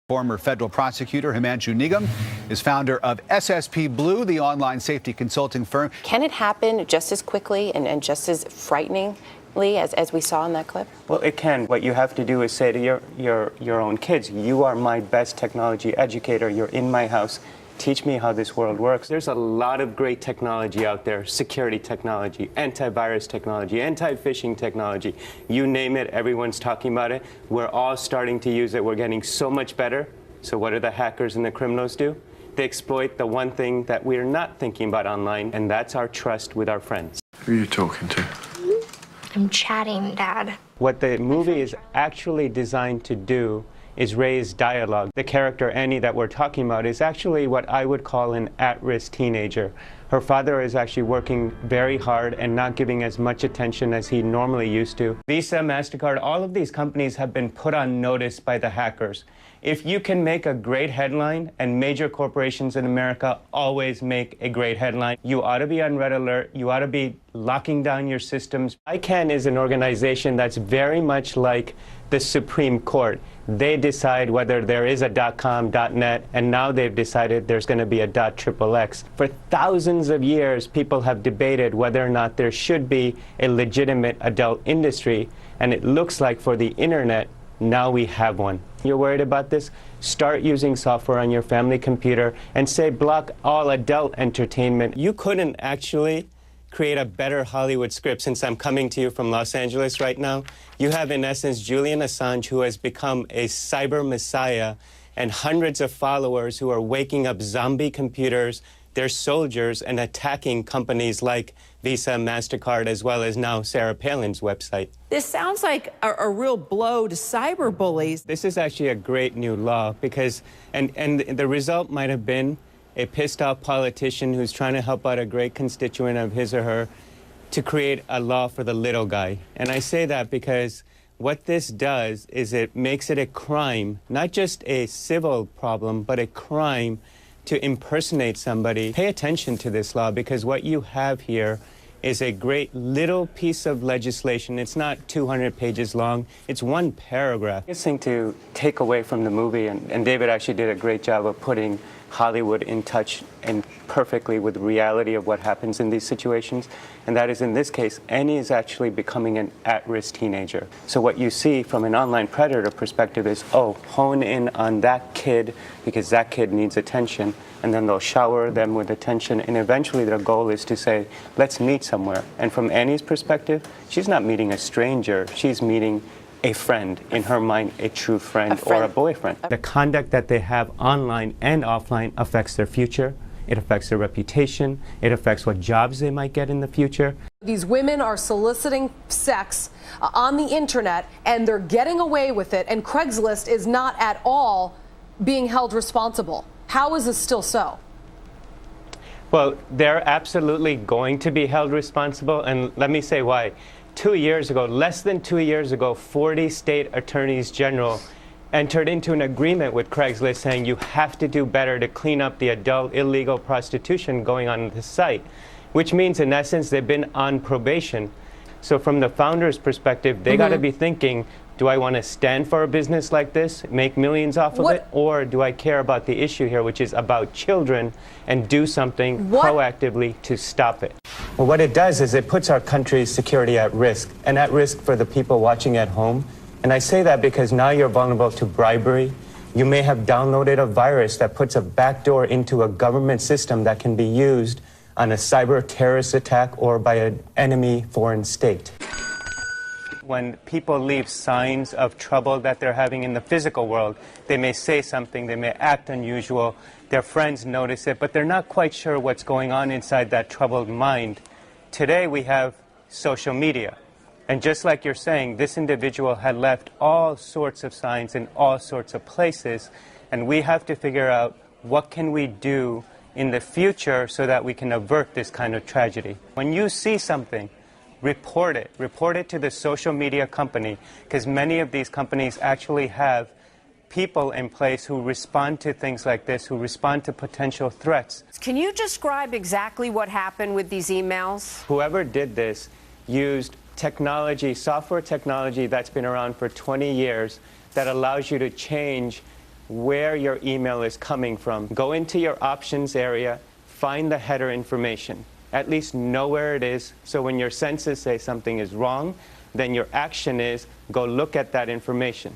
Former federal prosecutor Hemu Nigam is founder of SSP Blue, the online safety consulting firm. Can it happen just as quickly and just as frighteningly as we saw in that clip? Well, it can. What you have to do is say to your own kids, you are my best technology educator. You're in my house. Teach me how this world works. There's a lot of great technology out there, security technology, antivirus technology, anti-phishing technology. You name it, everyone's talking about it. We're all starting to use it. We're getting so much better. So what do the hackers and the criminals do? They exploit the one thing that we're not thinking about online, and that's our trust with our friends. Who are you talking to? I'm chatting, Dad. What the movie is actually designed to do is raise dialogue. The character Annie that we're talking about is actually what I would call an at-risk teenager. Her father is actually working very hard and not giving as much attention as he normally used to. Visa, MasterCard, all of these companies have been put on notice by the hackers. If you can make a great headline, and major corporations in America always make a great headline, you ought to be on red alert. You ought to be locking down your systems. ICANN is an organization that's very much like the Supreme Court. They decide whether there is a .com, .net, and now they've decided there's going to be a .xxx. For thousands of years, people have debated whether or not there should be a legitimate adult industry, and it looks like for the internet, now we have one. You're worried about this? Start using software on your family computer and say block all adult entertainment. You couldn't actually create a better Hollywood script. Since I'm coming to you from Los Angeles right now, you have in essence Julian Assange, who has become a cyber messiah, and hundreds of followers who are waking up zombie computers, they're soldiers, and attacking companies like Visa, MasterCard, as well as now Sarah Palin's website. This sounds like a real blow to cyber bullies. This is actually a great new law because, and the result might have been a pissed off politician who's trying to help out a great constituent of his or her to create a law for the little guy. And I say that because what this does is it makes it a crime, not just a civil problem, but a crime to impersonate somebody. Pay attention to this law because what you have here is a great little piece of legislation. It's not 200 pages long. It's one paragraph. The biggest thing to take away from the movie, and David actually did a great job of putting Hollywood in touch and perfectly with the reality of what happens in these situations, and that is in this case, Annie is actually becoming an at-risk teenager. So what you see from an online predator perspective is, oh, hone in on that kid because that kid needs attention, and then they'll shower them with attention, and eventually their goal is to say, let's meet somewhere. And from Annie's perspective, she's not meeting a stranger, she's meeting a friend, in her mind, a true friend or a boyfriend. The conduct that they have online and offline affects their future. It affects their reputation. It affects what jobs they might get in the future. These women are soliciting sex on the internet, and they're getting away with it, and Craigslist is not at all being held responsible. How is this still so? Well, they're absolutely going to be held responsible, and let me say why. 2 years ago, less than 2 years ago, 40 state attorneys general entered into an agreement with Craigslist saying you have to do better to clean up the adult illegal prostitution going on the site, which means in essence they've been on probation. So from the founder's perspective, they got to be thinking, do I want to stand for a business like this, make millions off of it, or do I care about the issue here, which is about children, and do something proactively to stop it? Well, what it does is it puts our country's security at risk, and at risk for the people watching at home. And I say that because now you're vulnerable to bribery. You may have downloaded a virus that puts a backdoor into a government system that can be used on a cyber terrorist attack or by an enemy foreign state. When people leave signs of trouble that they're having in the physical world, they may say something, they may act unusual, their friends notice it, but they're not quite sure what's going on inside that troubled mind. Today we have social media. And just like you're saying, this individual had left all sorts of signs in all sorts of places, and we have to figure out what can we do in the future so that we can avert this kind of tragedy. When you see something, report it. Report it to the social media company, because many of these companies actually have people in place who respond to things like this, who respond to potential threats. Can you describe exactly what happened with these emails? Whoever did this used technology, software technology that's been around for 20 years that allows you to change where your email is coming from. Go into your options area, find the header information. At least know where it is, so when your senses say something is wrong, then your action is go look at that information.